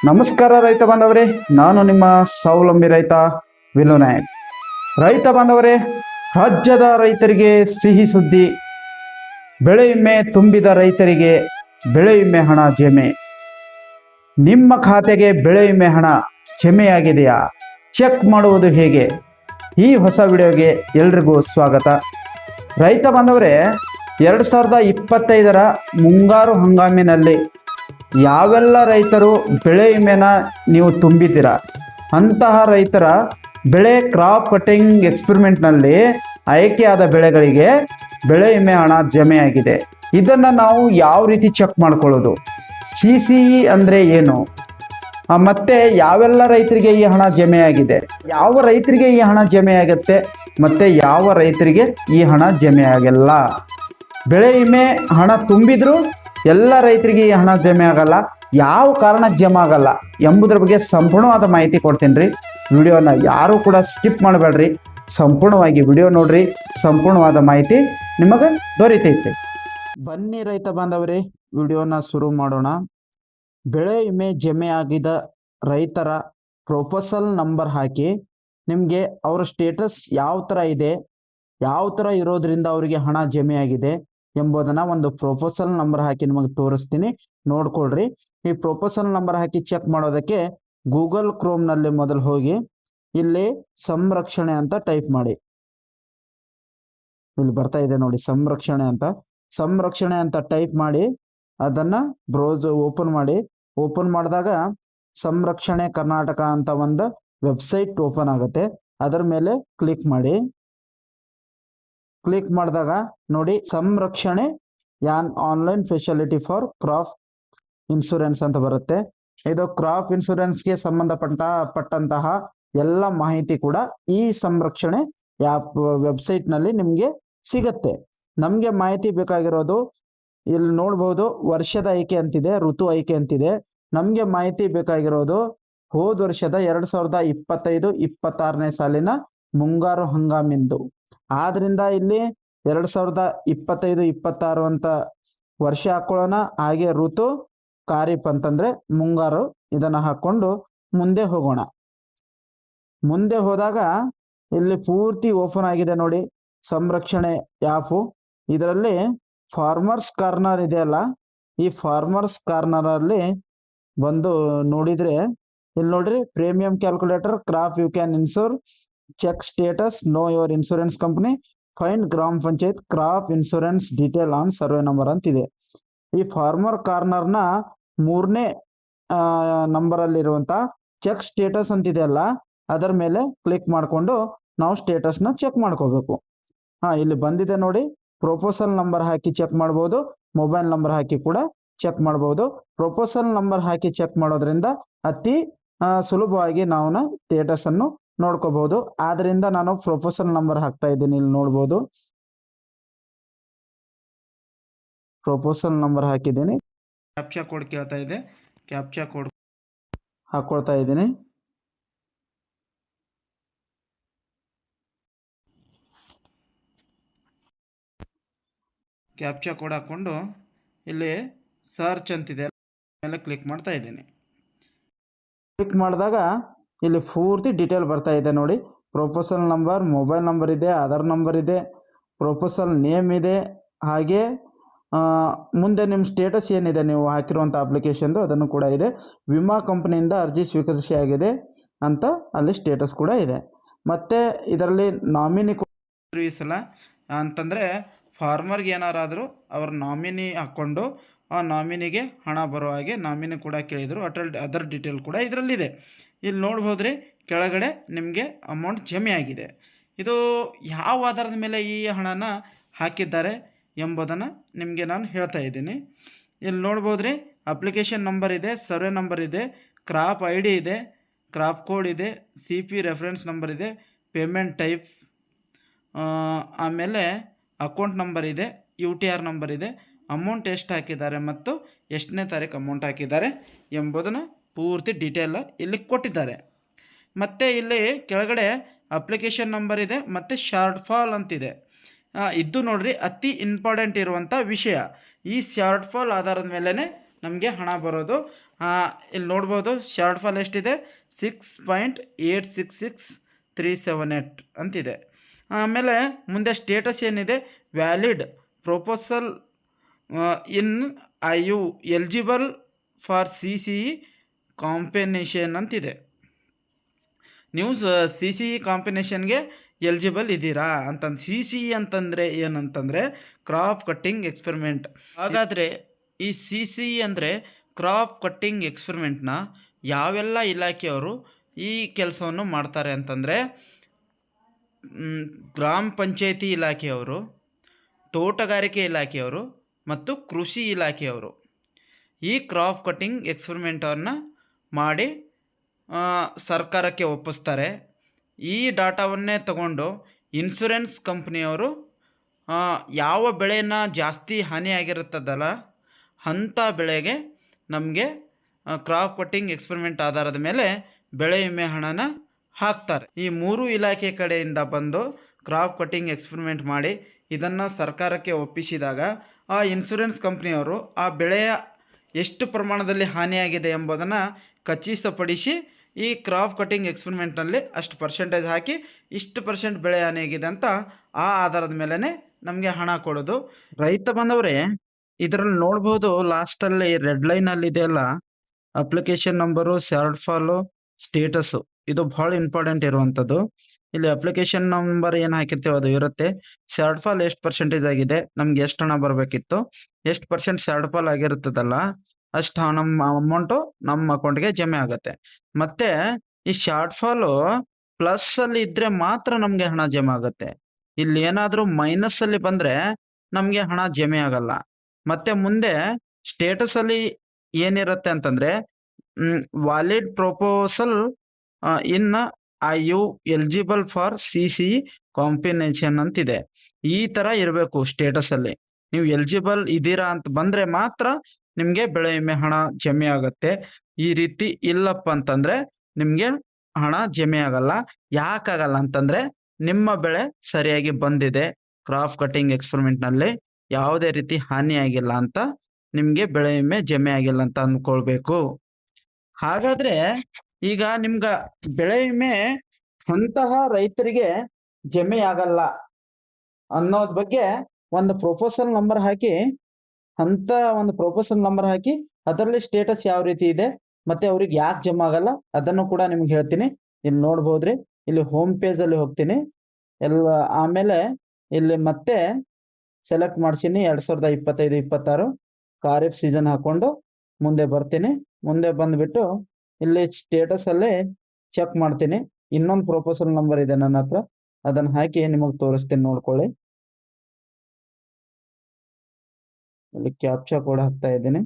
ನಮಸ್ಕಾರ ರೈತ ಬಾಂಧವರೇ, ನಾನು ನಿಮ್ಮ ಸ್ವಾವಲಂಬಿ ರೈತ ವಿಲು ನಾಯಕ್. ರೈತ ಬಾಂಧವರೇ, ರಾಜ್ಯದ ರೈತರಿಗೆ ಸಿಹಿ ಸುದ್ದಿ. ಬೆಳೆ ವಿಮೆ ತುಂಬಿದ ರೈತರಿಗೆ ಬೆಳೆ ವಿಮೆ ಹಣ ಜಮೆ. ನಿಮ್ಮ ಖಾತೆಗೆ ಬೆಳೆ ವಿಮೆ ಹಣ ಜಮೆಯಾಗಿದೆಯಾ? ಚೆಕ್ ಮಾಡುವುದು ಹೇಗೆ? ಈ ಹೊಸ ವಿಡಿಯೋಗೆ ಎಲ್ರಿಗೂ ಸ್ವಾಗತ. ರೈತ ಬಾಂಧವರೇ, 2025ರ ಮುಂಗಾರು ಹಂಗಾಮಿನಲ್ಲಿ ಯಾವೆಲ್ಲ ರೈತರು ಬೆಳೆ ವಿಮೆನ ನೀವು ತುಂಬಿದ್ದೀರಾ, ಅಂತಹ ರೈತರ ಬೆಳೆ ಕ್ರಾಪ್ ಕಟಿಂಗ್ ಎಕ್ಸ್ಪೆರಿಮೆಂಟ್ನಲ್ಲಿ ಆಯ್ಕೆಯಾದ ಬೆಳೆಗಳಿಗೆ ಬೆಳೆ ವಿಮೆ ಹಣ ಜಮೆಯಾಗಿದೆ. ಇದನ್ನು ನಾವು ಯಾವ ರೀತಿ ಚೆಕ್ ಮಾಡ್ಕೊಳ್ಳೋದು, CCE ಅಂದರೆ ಏನು, ಮತ್ತೆ ಯಾವೆಲ್ಲ ರೈತರಿಗೆ ಈ ಹಣ ಜಮೆಯಾಗಿದೆ, ಯಾವ ರೈತರಿಗೆ ಈ ಹಣ ಜಮೆಯಾಗುತ್ತೆ, ಮತ್ತೆ ಯಾವ ರೈತರಿಗೆ ಈ ಹಣ ಜಮೆಯಾಗಲ್ಲ. ಬೆಳೆ ವಿಮೆ ಹಣ ತುಂಬಿದ್ರು ಎಲ್ಲ ರೈತರಿಗೆ ಈ ಹಣ ಜಮೆ ಆಗಲ್ಲ, ಯಾವ ಕಾರಣಕ್ಕೆ ಜಮೆ ಆಗಲ್ಲ ಎಂಬುದರ ಬಗ್ಗೆ ಸಂಪೂರ್ಣವಾದ ಮಾಹಿತಿ ಕೊಡ್ತೀನಿ ರೀ. ವಿಡಿಯೋನ ಯಾರು ಕೂಡ ಸ್ಕಿಪ್ ಮಾಡಬೇಡ್ರಿ, ಸಂಪೂರ್ಣವಾಗಿ ವಿಡಿಯೋ ನೋಡ್ರಿ, ಸಂಪೂರ್ಣವಾದ ಮಾಹಿತಿ ನಿಮಗೆ ದೊರೀತೈತೆ. ಬನ್ನಿ ರೈತ ಬಾಂಧವರೇ, ವಿಡಿಯೋನ ಶುರು ಮಾಡೋಣ. ಬೆಳೆ ವಿಮೆ ಜಮೆ ಆಗಿದ ರೈತರ ಪ್ರೊಪೋಸಲ್ ನಂಬರ್ ಹಾಕಿ ನಿಮಗೆ ಅವರ ಸ್ಟೇಟಸ್ ಯಾವ ಥರ ಇದೆ, ಯಾವ ಥರ ಇರೋದ್ರಿಂದ ಅವರಿಗೆ ಹಣ ಜಮೆ ಆಗಿದೆ ಎಂಬುದನ್ನ ಒಂದು ಪ್ರೊಪೋಸಲ್ ನಂಬರ್ ಹಾಕಿ ನಿಮಗೆ ತೋರಿಸ್ತೀನಿ, ನೋಡ್ಕೊಳ್ರಿ. ಈ ಪ್ರೊಪೋಸಲ್ ನಂಬರ್ ಹಾಕಿ ಚೆಕ್ ಮಾಡೋದಕ್ಕೆ ಗೂಗಲ್ ಕ್ರೋಮ್ನಲ್ಲಿ ಮೊದಲು ಹೋಗಿ ಇಲ್ಲಿ ಸಂರಕ್ಷಣೆ ಅಂತ ಟೈಪ್ ಮಾಡಿ. ಇಲ್ಲಿ ಬರ್ತಾ ಇದೆ ನೋಡಿ, ಸಂರಕ್ಷಣೆ ಅಂತ ಟೈಪ್ ಮಾಡಿ ಅದನ್ನ ಬ್ರೌಸರ್ ಓಪನ್ ಮಾಡಿ. ಓಪನ್ ಮಾಡಿದಾಗ ಸಂರಕ್ಷಣೆ ಕರ್ನಾಟಕ ಅಂತ ಒಂದು ವೆಬ್ಸೈಟ್ ಓಪನ್ ಆಗುತ್ತೆ. ಅದರ ಮೇಲೆ ಕ್ಲಿಕ್ ಮಾಡಿ. ಕ್ಲಿಕ್ ಮಾಡಿದಾಗ ನೋಡಿ, ಸಂರಕ್ಷಣೆ online facility for crop insurance ಅಂತ ಬರುತ್ತೆ. ಇದು ಕ್ರಾಪ್ ಇನ್ಶೂರೆನ್ಸ್ಗೆ ಸಂಬಂಧಪಟ್ಟಂತಹ ಎಲ್ಲ ಮಾಹಿತಿ ಕೂಡ ಈ ಸಂರಕ್ಷಣೆ ವೆಬ್ಸೈಟ್ ನಲ್ಲಿ ನಿಮ್ಗೆ ಸಿಗತ್ತೆ. ನಮ್ಗೆ ಮಾಹಿತಿ ಬೇಕಾಗಿರೋದು ಇಲ್ಲಿ ನೋಡ್ಬೋದು, ವರ್ಷದ ಆಯ್ಕೆ ಅಂತಿದೆ, ಋತು ಆಯ್ಕೆ ಅಂತಿದೆ. ನಮ್ಗೆ ಮಾಹಿತಿ ಬೇಕಾಗಿರೋದು ಹೋದ ವರ್ಷದ 2025-26ನೇ ಸಾಲಿನ ಮುಂಗಾರು ಹಂಗಾಮಿಂದು. ಆದ್ರಿಂದ ಇಲ್ಲಿ 2025-26 ಅಂತ ವರ್ಷ ಹಾಕೊಳ್ಳೋಣ. ಹಾಗೆ ಋತು ಖಾರಿಫ್ ಅಂತಂದ್ರೆ ಮುಂಗಾರು, ಇದನ್ನ ಹಾಕೊಂಡು ಮುಂದೆ ಹೋಗೋಣ. ಮುಂದೆ ಹೋದಾಗ ಇಲ್ಲಿ ಪೂರ್ತಿ ಓಪನ್ ಆಗಿದೆ ನೋಡಿ ಸಂರಕ್ಷಣೆ ಆ್ಯಪು. ಇದರಲ್ಲಿ ಫಾರ್ಮರ್ಸ್ ಕಾರ್ನರ್ ಇದೆಯಲ್ಲ, ಈ ಫಾರ್ಮರ್ಸ್ ಕಾರ್ನರ್ ಅಲ್ಲಿ ಬಂದು ನೋಡಿದ್ರೆ ಇಲ್ಲಿ ನೋಡ್ರಿ, premium calculator, crop you can insure, check status, know your insurance company, find gram panchayat crop insurance detail on survey number ಅಂತಿದೆ. ಈ ಫಾರ್ಮರ್ ಕಾರ್ನರ್ನ 3ನೇ ನಂಬರ್ ಅಲ್ಲಿರುವಂತ ಚೆಕ್ ಸ್ಟೇಟಸ್ ಅಂತಿದೆಯಲ್ಲ, ಅದರ ಮೇಲೆ ಕ್ಲಿಕ್ ಮಾಡಿಕೊಂಡು ನಾವು ಸ್ಟೇಟಸ್ನ ಚೆಕ್ ಮಾಡ್ಕೋಬೇಕು. ಇಲ್ಲಿ ಬಂದಿದೆ ನೋಡಿ, ಪ್ರೊಪೋಸಲ್ ನಂಬರ್ ಹಾಕಿ ಚೆಕ್ ಮಾಡ್ಬೋದು, ಮೊಬೈಲ್ ನಂಬರ್ ಹಾಕಿ ಕೂಡ ಚೆಕ್ ಮಾಡ್ಬೋದು. ಪ್ರೊಪೋಸಲ್ ನಂಬರ್ ಹಾಕಿ ಚೆಕ್ ಮಾಡೋದ್ರಿಂದ ಅತಿ ಸುಲಭವಾಗಿ ನಾವು ಸ್ಟೇಟಸ್ ಅನ್ನು ನೋಡ್ಕೋಬಹುದು. ಆದ್ರಿಂದ ನಾನು ಪ್ರೊಪೋಸಲ್ ನಂಬರ್ ಹಾಕ್ತಾ ಇದ್ದೀನಿ. ಇಲ್ಲಿ ನೋಡ್ಬೋದು, ಪ್ರೊಪೋಸಲ್ ನಂಬರ್ ಹಾಕಿದ್ದೀನಿ. ಕ್ಯಾಪ್ಚಾ ಕೋಡ್ ಕೇಳ್ತಾ ಇದೆ, ಕ್ಯಾಪ್ಚಾ ಕೋಡ್ ಹಾಕೊಳ್ತಾ ಇದ್ದೀನಿ. ಕ್ಯಾಪ್ಚಾ ಕೋಡ್ ಹಾಕೊಂಡು ಇಲ್ಲಿ ಸರ್ಚ್ ಅಂತಿದೆ ಮೇಲೆ ಕ್ಲಿಕ್ ಮಾಡ್ತಾ ಇದ್ದೀನಿ. ಕ್ಲಿಕ್ ಮಾಡಿದಾಗ ಇಲ್ಲಿ ಪೂರ್ತಿ ಡೀಟೇಲ್ ಬರ್ತಾ ಇದೆ ನೋಡಿ. ಪ್ರೊಪೋಸಲ್ ನಂಬರ್, ಮೊಬೈಲ್ ನಂಬರ್ ಇದೆ, ಆಧಾರ್ ನಂಬರ್ ಇದೆ, ಪ್ರೊಪೋಸಲ್ ನೇಮ್ ಇದೆ, ಹಾಗೆ ಮುಂದೆ ನಿಮ್ಮ ಸ್ಟೇಟಸ್ ಏನಿದೆ ನೀವು ಹಾಕಿರುವಂಥ ಅಪ್ಲಿಕೇಶನ್ದು ಅದನ್ನು ಕೂಡ ಇದೆ. ವಿಮಾ ಕಂಪನಿಯಿಂದ ಅರ್ಜಿ ಸ್ವೀಕರಿಸಿಯಾಗಿದೆ ಅಂತ ಅಲ್ಲಿ ಸ್ಟೇಟಸ್ ಕೂಡ ಇದೆ. ಮತ್ತು ಇದರಲ್ಲಿ ನಾಮಿನಿ ಈ ಸಲ ಅಂತಂದರೆ ಫಾರ್ಮರ್ಗೆ ಏನಾರಾದರೂ ಅವ್ರ ನಾಮಿನಿ ಹಾಕ್ಕೊಂಡು ಆ ನಾಮಿನಿಗೆ ಹಣ ಬರೋ ಹಾಗೆ ನಾಮಿನಿ ಕೂಡ ಕೇಳಿದರು. ಅದರ್ ಡೀಟೇಲ್ ಕೂಡ ಇದರಲ್ಲಿದೆ. ಇಲ್ಲಿ ನೋಡ್ಬೋದ್ರಿ, ಕೆಳಗಡೆ ನಿಮಗೆ ಅಮೌಂಟ್ ಜಮೆ ಆಗಿದೆ. ಇದು ಯಾವ ಆಧಾರದ ಮೇಲೆ ಈ ಹಣನ ಹಾಕಿದ್ದಾರೆ ಎಂಬುದನ್ನು ನಿಮಗೆ ನಾನು ಹೇಳ್ತಾ ಇದ್ದೀನಿ. ಇಲ್ಲಿ ನೋಡ್ಬೋದ್ರಿ, ಅಪ್ಲಿಕೇಶನ್ ನಂಬರ್ ಇದೆ, ಸರ್ವೆ ನಂಬರ್ ಇದೆ, ಕ್ರಾಪ್ ID ಇದೆ, ಕ್ರಾಪ್ ಕೋಡ್ ಇದೆ, CP ರೆಫರೆನ್ಸ್ ನಂಬರ್ ಇದೆ, ಪೇಮೆಂಟ್ ಟೈಪ್, ಆಮೇಲೆ ಅಕೌಂಟ್ ನಂಬರ್ ಇದೆ, UTR ನಂಬರ್ ಇದೆ, ಅಮೌಂಟ್ ಎಷ್ಟು ಹಾಕಿದ್ದಾರೆ ಮತ್ತು ಎಷ್ಟನೇ ತಾರೀಕು ಅಮೌಂಟ್ ಹಾಕಿದ್ದಾರೆ ಎಂಬುದನ್ನು ಪೂರ್ತಿ ಡೀಟೇಲ್ ಇಲ್ಲಿ ಕೊಟ್ಟಿದ್ದಾರೆ. ಮತ್ತು ಇಲ್ಲಿ ಕೆಳಗಡೆ ಅಪ್ಲಿಕೇಶನ್ ನಂಬರ್ ಇದೆ ಮತ್ತು ಶಾರ್ಟ್ ಫಾಲ್ ಅಂತಿದೆ. ಇದು ನೋಡ್ರಿ ಅತಿ ಇಂಪಾರ್ಟೆಂಟ್ ಇರುವಂಥ ವಿಷಯ. ಈ ಶಾರ್ಟ್ ಫಾಲ್ ಆಧಾರದ ಮೇಲೇ ನಮಗೆ ಹಣ ಬರೋದು. ಇಲ್ಲಿ ನೋಡ್ಬೋದು ಶಾರ್ಟ್ ಫಾಲ್ ಎಷ್ಟಿದೆ 6.866378 ಅಂತಿದೆ. ಆಮೇಲೆ ಮುಂದೆ ಸ್ಟೇಟಸ್ ಏನಿದೆ, valid proposal in I U eligible for CCE combination ಅಂತಿದೆ. ನೀವು CCE ಕಾಂಬಿನೇಷನ್ಗೆ ಎಲಿಜಿಬಲ್ ಇದ್ದೀರಾ ಅಂತಂದು. CCE ಅಂತಂದರೆ ಏನಂತಂದರೆ ಕ್ರಾಪ್ ಕಟ್ಟಿಂಗ್ ಎಕ್ಸ್ಪೆರಿಮೆಂಟ್. ಹಾಗಾದರೆ ಈ CCE ಅಂದರೆ ಕ್ರಾಪ್ ಕಟ್ಟಿಂಗ್ ಎಕ್ಸ್ಪೆರಿಮೆಂಟ್ನ ಯಾವೆಲ್ಲ ಇಲಾಖೆಯವರು ಈ ಕೆಲಸವನ್ನು ಮಾಡ್ತಾರೆ ಅಂತಂದರೆ, ಗ್ರಾಮ ಪಂಚಾಯತಿ ಇಲಾಖೆಯವರು, ತೋಟಗಾರಿಕೆ ಇಲಾಖೆಯವರು ಮತ್ತು ಕೃಷಿ ಇಲಾಖೆಯವರು ಈ ಕ್ರಾಪ್ ಕಟ್ಟಿಂಗ್ ಎಕ್ಸ್ಪೆರಿಮೆಂಟನ್ನು ಮಾಡಿ ಸರ್ಕಾರಕ್ಕೆ ಒಪ್ಪಿಸ್ತಾರೆ. ಈ ಡಾಟಾವನ್ನೇ ತಗೊಂಡು ಇನ್ಶೂರೆನ್ಸ್ ಕಂಪ್ನಿಯವರು ಯಾವ ಬೆಳೆನ ಜಾಸ್ತಿ ಹಾನಿಯಾಗಿರುತ್ತದಲ್ಲ ಅಂಥ ಬೆಳೆಗೆ ನಮಗೆ ಕ್ರಾಪ್ ಕಟ್ಟಿಂಗ್ ಎಕ್ಸ್ಪೆರಿಮೆಂಟ್ ಆಧಾರದ ಮೇಲೆ ಬೆಳೆ ವಿಮೆ ಹಣನ ಹಾಕ್ತಾರೆ. ಈ ಮೂರು ಇಲಾಖೆ ಕಡೆಯಿಂದ ಬಂದು ಕ್ರಾಪ್ ಕಟ್ಟಿಂಗ್ ಎಕ್ಸ್ಪೆರಿಮೆಂಟ್ ಮಾಡಿ ಇದನ್ನು ಸರ್ಕಾರಕ್ಕೆ ಒಪ್ಪಿಸಿದಾಗ ಆ ಇನ್ಶೂರೆನ್ಸ್ ಕಂಪ್ನಿಯವರು ಆ ಬೆಳೆಯ ಎಷ್ಟು ಪ್ರಮಾಣದಲ್ಲಿ ಹಾನಿಯಾಗಿದೆ ಎಂಬುದನ್ನು ಖಚಿತಪಡಿಸಿ ಈ ಕ್ರಾಪ್ ಕಟ್ಟಿಂಗ್ ಎಕ್ಸ್ಪೆರಿಮೆಂಟ್ನಲ್ಲಿ ಅಷ್ಟು ಪರ್ಸೆಂಟೇಜ್ ಹಾಕಿ ಇಷ್ಟು % ಬೆಳೆ ಹಾನಿಯಾಗಿದೆ ಅಂತ ಆ ಆಧಾರದ ಮೇಲೇ ನಮಗೆ ಹಣ ಕೊಡೋದು. ರೈತ ಬಂದವರೇ, ಇದರಲ್ಲಿ ನೋಡ್ಬೋದು ಲಾಸ್ಟಲ್ಲಿ ರೆಡ್ ಲೈನಲ್ಲಿ ಇದೆಯಲ್ಲ, application number, short fall, status, ಇದು ಭಾಳ ಇಂಪಾರ್ಟೆಂಟ್ ಇರುವಂಥದ್ದು. ಇಲ್ಲಿ ಅಪ್ಲಿಕೇಶನ್ ನಂಬರ್ ಏನು ಹಾಕಿರ್ತೀವಿ ಅದು ಇರುತ್ತೆ. ಶಾರ್ಟ್ ಫಾಲ್ ಎಷ್ಟು % ಆಗಿದೆ, ನಮ್ಗೆ ಎಷ್ಟು ಹಣ ಬರಬೇಕಿತ್ತು, ಎಷ್ಟು % ಶಾರ್ಟ್ ಫಾಲ್ ಆಗಿರುತ್ತದಲ್ಲ ಅಷ್ಟು ನಮ್ಮ ಅಮೌಂಟು ನಮ್ಮ ಅಕೌಂಟ್ಗೆ ಜಮೆ ಆಗುತ್ತೆ. ಮತ್ತೆ ಈ ಶಾರ್ಟ್ ಫಾಲು ಪ್ಲಸ್ ಅಲ್ಲಿ ಇದ್ರೆ ಮಾತ್ರ ನಮಗೆ ಹಣ ಜಮೆ ಆಗುತ್ತೆ. ಇಲ್ಲಿ ಏನಾದರೂ ಮೈನಸ್ ಅಲ್ಲಿ ಬಂದ್ರೆ ನಮಗೆ ಹಣ ಜಮೆ ಆಗಲ್ಲ. ಮತ್ತೆ ಮುಂದೆ ಸ್ಟೇಟಸ್ ಅಲ್ಲಿ ಏನಿರುತ್ತೆ ಅಂತಂದ್ರೆ valid proposal in I U eligible for CCE combination ಅಂತಿದೆ. ಈ ತರ ಇರಬೇಕು ಸ್ಟೇಟಸ್ ಅಲ್ಲಿ. ನೀವು ಎಲಿಜಿಬಲ್ ಇದ್ದೀರಾ ಅಂತ ಬಂದ್ರೆ ಮಾತ್ರ ನಿಮ್ಗೆ ಬೆಳೆ ವಿಮೆ ಹಣ ಜಮೆ ಆಗತ್ತೆ. ಈ ರೀತಿ ಇಲ್ಲಪ್ಪ ಅಂತಂದ್ರೆ ನಿಮ್ಗೆ ಹಣ ಜಮೆ ಆಗಲ್ಲ. ಯಾಕಾಗಲ್ಲ ಅಂತಂದ್ರೆ ನಿಮ್ಮ ಬೆಳೆ ಸರಿಯಾಗಿ ಬಂದಿದೆ, ಕ್ರಾಪ್ ಕಟ್ಟಿಂಗ್ ಎಕ್ಸ್ಪೆರಿಮೆಂಟ್ ನಲ್ಲಿ ಯಾವುದೇ ರೀತಿ ಹಾನಿ ಆಗಿಲ್ಲ ಅಂತ ನಿಮ್ಗೆ ಬೆಳೆ ವಿಮೆ ಜಮೆ ಆಗಿಲ್ಲ ಅಂತ ಅಂದ್ಕೊಳ್ಬೇಕು. ಹಾಗಾದ್ರೆ ಈಗ ನಿಮ್ಗ ಬೆಳೆ ವಿಮೆ ಅಂತಹ ರೈತರಿಗೆ ಜಮೆ ಆಗಲ್ಲ ಅನ್ನೋದ್ ಬಗ್ಗೆ ಒಂದು ಪ್ರೊಪೋಸಲ್ ನಂಬರ್ ಹಾಕಿ ಅದರಲ್ಲಿ ಸ್ಟೇಟಸ್ ಯಾವ ರೀತಿ ಇದೆ ಮತ್ತೆ ಅವ್ರಿಗೆ ಯಾಕೆ ಜಮಾ ಆಗಲ್ಲ ಅದನ್ನು ಕೂಡ ನಿಮ್ಗೆ ಹೇಳ್ತೀನಿ. ಇಲ್ಲಿ ನೋಡ್ಬೋದ್ರಿ, ಇಲ್ಲಿ ಹೋಮ್ ಪೇಜ್ ಅಲ್ಲಿ ಹೋಗ್ತೀನಿ ಎಲ್ಲ. ಆಮೇಲೆ ಇಲ್ಲಿ ಮತ್ತೆ ಸೆಲೆಕ್ಟ್ ಮಾಡ್ತೀನಿ 2025-26 ಖಾರಿಫ್ ಸೀಸನ್ ಹಾಕೊಂಡು ಮುಂದೆ ಬರ್ತೀನಿ. ಮುಂದೆ ಬಂದ್ಬಿಟ್ಟು ಇಲ್ಲಿ ಸ್ಟೇಟಸ್ ಅಲ್ಲಿ ಚೆಕ್ ಮಾಡ್ತೀನಿ. ಇನ್ನೊಂದು ಪ್ರೊಪೋಸಲ್ ನಂಬರ್ ಇದೆ ನನ್ನ ಹತ್ರ, ಅದನ್ನ ಹಾಕಿ ನಿಮಗೆ ತೋರಿಸ್ತೀನಿ, ನೋಡ್ಕೊಳ್ಳಿ. ಇಲ್ಲಿ ಕ್ಯಾಪ್ಚಾ ಕೋಡ್ ಹಾಕ್ತಾ ಇದ್ದೀನಿ.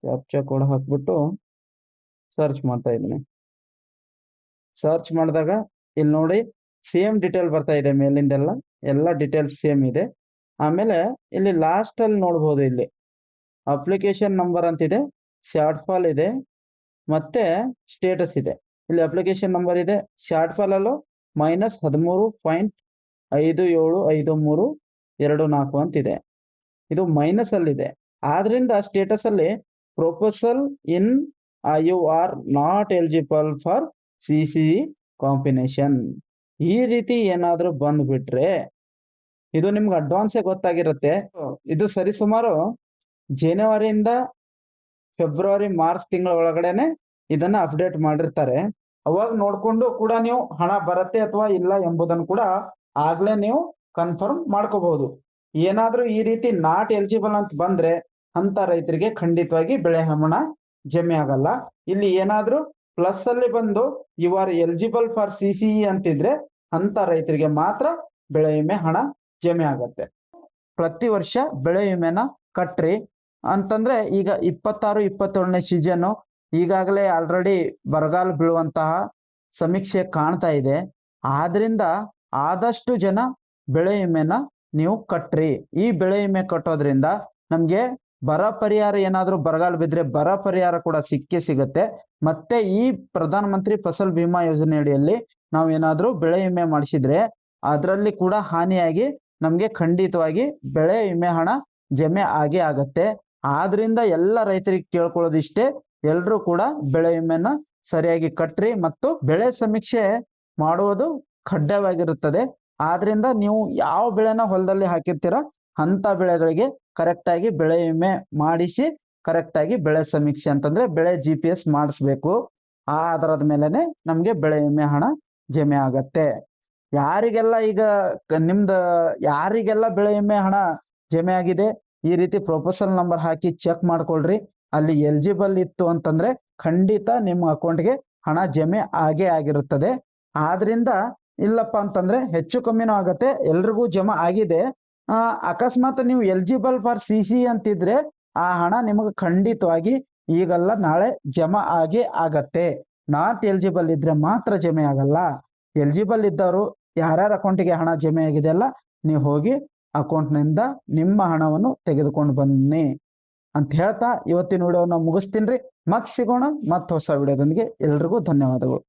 ಕ್ಯಾಪ್ಚಾ ಕೋಡ್ ಹಾಕ್ಬಿಟ್ಟು ಸರ್ಚ್ ಮಾಡ್ತಾ ಇದ್ದೀನಿ. ಸರ್ಚ್ ಮಾಡಿದಾಗ ಇಲ್ಲಿ ನೋಡಿ ಸೇಮ್ ಡೀಟೇಲ್ ಬರ್ತಾ ಇದೆ, ಮೇಲಿಂದೆಲ್ಲ ಎಲ್ಲ ಡೀಟೇಲ್ಸ್ ಸೇಮ್ ಇದೆ. ಆಮೇಲೆ ಇಲ್ಲಿ ಲಾಸ್ಟ್ ಅಲ್ಲಿ ನೋಡ್ಬೋದು, ಇಲ್ಲಿ ಅಪ್ಲಿಕೇಶನ್ ನಂಬರ್ ಅಂತಿದೆ, ಶಾರ್ಟ್ ಫಾಲ್ ಇದೆ, ಮತ್ತೆ ಸ್ಟೇಟಸ್ ಇದೆ. ಇಲ್ಲಿ ಅಪ್ಲಿಕೇಶನ್ ನಂಬರ್ ಇದೆ, ಶಾರ್ಟ್ ಫಾಲ್ ಅಲ್ಲೂ -13.575324 ಅಂತಿದೆ. ಇದು ಮೈನಸ್ ಅಲ್ಲಿದೆ. ಆದ್ರಿಂದ ಸ್ಟೇಟಸ್ ಅಲ್ಲಿ proposal in you are not eligible for CCE combination ಈ ರೀತಿ ಏನಾದ್ರೂ ಬಂದ್ಬಿಟ್ರೆ ಇದು ನಿಮ್ಗೆ ಅಡ್ವಾನ್ಸೇ ಗೊತ್ತಾಗಿರುತ್ತೆ. ಇದು ಸರಿಸುಮಾರು ಜನವರಿಯಿಂದ ಫೆಬ್ರವರಿ ಮಾರ್ಚ್ ತಿಂಗಳ ಒಳಗಡೆನೆ ಇದನ್ನ ಅಪ್ಡೇಟ್ ಮಾಡಿರ್ತಾರೆ. ಅವಾಗ ನೋಡ್ಕೊಂಡು ಕೂಡ ನೀವು ಹಣ ಬರುತ್ತೆ ಅಥವಾ ಇಲ್ಲ ಎಂಬುದನ್ನು ಕೂಡ ಆಗ್ಲೇ ನೀವು ಕನ್ಫರ್ಮ್ ಮಾಡ್ಕೋಬಹುದು. ಏನಾದ್ರೂ ಈ ರೀತಿ ನಾಟ್ ಎಲಿಜಿಬಲ್ ಅಂತ ಬಂದ್ರೆ ಅಂತ ರೈತರಿಗೆ ಖಂಡಿತವಾಗಿ ಬೆಳೆ ಹಣ ಜಮೆ ಆಗಲ್ಲ. ಇಲ್ಲಿ ಏನಾದ್ರೂ ಪ್ಲಸ್ ಅಲ್ಲಿ ಬಂದು you are eligible for CCE ಅಂತಿದ್ರೆ ಅಂತ ರೈತರಿಗೆ ಮಾತ್ರ ಬೆಳೆ ವಿಮೆ ಹಣ ಜಮೆ ಆಗತ್ತೆ. ಪ್ರತಿ ವರ್ಷ ಬೆಳೆ ವಿಮೆನ ಕಟ್ರಿ ಅಂತಂದ್ರೆ ಈಗ 26-27ನೇ ಸೀಸನ್ ಈಗಾಗಲೇ ಆಲ್ರೆಡಿ ಬರಗಾಲ ಬೀಳುವಂತಹ ಸಮೀಕ್ಷೆ ಕಾಣ್ತಾ ಇದೆ. ಆದ್ರಿಂದ ಆದಷ್ಟು ಜನ ಬೆಳೆ ವಿಮೆನ ನೀವು ಕಟ್ರಿ. ಈ ಬೆಳೆ ವಿಮೆ ಕಟ್ಟೋದ್ರಿಂದ ನಮ್ಗೆ ಬರ ಪರಿಹಾರ, ಏನಾದ್ರೂ ಬರಗಾಲ ಬಿದ್ರೆ ಬರ ಪರಿಹಾರ ಕೂಡ ಸಿಕ್ಕೇ ಸಿಗುತ್ತೆ. ಮತ್ತೆ ಈ ಪ್ರಧಾನ ಮಂತ್ರಿ ಫಸಲ್ ಬಿಮಾ ಯೋಜನೆ ಅಡಿಯಲ್ಲಿ ನಾವು ಏನಾದ್ರೂ ಬೆಳೆ ವಿಮೆ ಮಾಡಿಸಿದ್ರೆ ಅದರಲ್ಲಿ ಕೂಡ ಹಾನಿಯಾಗಿ ನಮ್ಗೆ ಖಂಡಿತವಾಗಿ ಬೆಳೆ ವಿಮೆ ಹಣ ಜಮೆ ಆಗೇ ಆಗತ್ತೆ. ಆದ್ರಿಂದ ಎಲ್ಲ ರೈತರಿಗೆ ಕೇಳ್ಕೊಳ್ಳೋದಿಷ್ಟೇ, ಎಲ್ರೂ ಕೂಡ ಬೆಳೆ ವಿಮೆನ ಸರಿಯಾಗಿ ಕಟ್ರಿ ಮತ್ತು ಬೆಳೆ ಸಮೀಕ್ಷೆ ಮಾಡುವುದು ಕಡ್ಡಾಯವಾಗಿರುತ್ತದೆ. ಆದ್ರಿಂದ ನೀವು ಯಾವ ಬೆಳೆನ ಹೊಲದಲ್ಲಿ ಹಾಕಿರ್ತೀರ ಅಂತ ಬೆಳೆಗಳಿಗೆ ಕರೆಕ್ಟ್ ಆಗಿ ಬೆಳೆ ವಿಮೆ ಮಾಡಿಸಿ ಕರೆಕ್ಟ್ ಆಗಿ ಬೆಳೆ ಸಮೀಕ್ಷೆ ಅಂತಂದ್ರೆ ಬೆಳೆ GPS ಮಾಡಿಸ್ಬೇಕು. ಆ ಆಧಾರದ ಮೇಲೆನೆ ನಮ್ಗೆ ಬೆಳೆ ವಿಮೆ ಹಣ ಜಮೆ ಆಗತ್ತೆ. ಯಾರಿಗೆಲ್ಲ ಈಗ ಯಾರಿಗೆಲ್ಲ ಬೆಳೆ ವಿಮೆ ಹಣ ಜಮೆ ಆಗಿದೆ ಈ ರೀತಿ ಪ್ರೊಪೋಸಲ್ ನಂಬರ್ ಹಾಕಿ ಚೆಕ್ ಮಾಡ್ಕೊಳ್ರಿ. ಅಲ್ಲಿ ಎಲಿಜಿಬಲ್ ಇತ್ತು ಅಂತಂದ್ರೆ ಖಂಡಿತ ನಿಮ್ಮ ಅಕೌಂಟ್ಗೆ ಹಣ ಜಮೆ ಆಗೇ ಆಗಿರುತ್ತದೆ. ಆದ್ರಿಂದ ಇಲ್ಲಪ್ಪ ಅಂತಂದ್ರೆ ಹೆಚ್ಚು ಕಮ್ಮಿನೂ ಆಗತ್ತೆ, ಎಲ್ರಿಗೂ ಜಮಾ ಆಗಿದೆ. ಅಕಸ್ಮಾತ್ ನೀವು ಎಲಿಜಿಬಲ್ ಫಾರ್ CC ಅಂತಿದ್ರೆ ಆ ಹಣ ನಿಮಗೆ ಖಂಡಿತವಾಗಿ ಈಗಲ್ಲ ನಾಳೆ ಜಮಾ ಆಗೇ ಆಗತ್ತೆ. ನಾಟ್ ಎಲಿಜಿಬಲ್ ಇದ್ರೆ ಮಾತ್ರ ಜಮೆ ಆಗಲ್ಲ. ಎಲಿಜಿಬಲ್ ಇದ್ದವರು ಯಾರ್ಯಾರ ಅಕೌಂಟಿಗೆ ಹಣ ಜಮೆ ಆಗಿದೆ ಅಲ್ಲ, ನೀವು ಹೋಗಿ ಅಕೌಂಟ್ನಿಂದ ನಿಮ್ಮ ಹಣವನ್ನು ತೆಗೆದುಕೊಂಡು ಬನ್ನಿ ಅಂತ ಹೇಳ್ತಾ ಇವತ್ತಿನ ವಿಡಿಯೋನ ಮುಗಿಸ್ತೀನಿ. ಮತ್ ಸಿಗೋಣ ಮತ್ ಹೊಸ ವಿಡಿಯೋದೊಂದಿಗೆ. ಎಲ್ರಿಗೂ ಧನ್ಯವಾದಗಳು.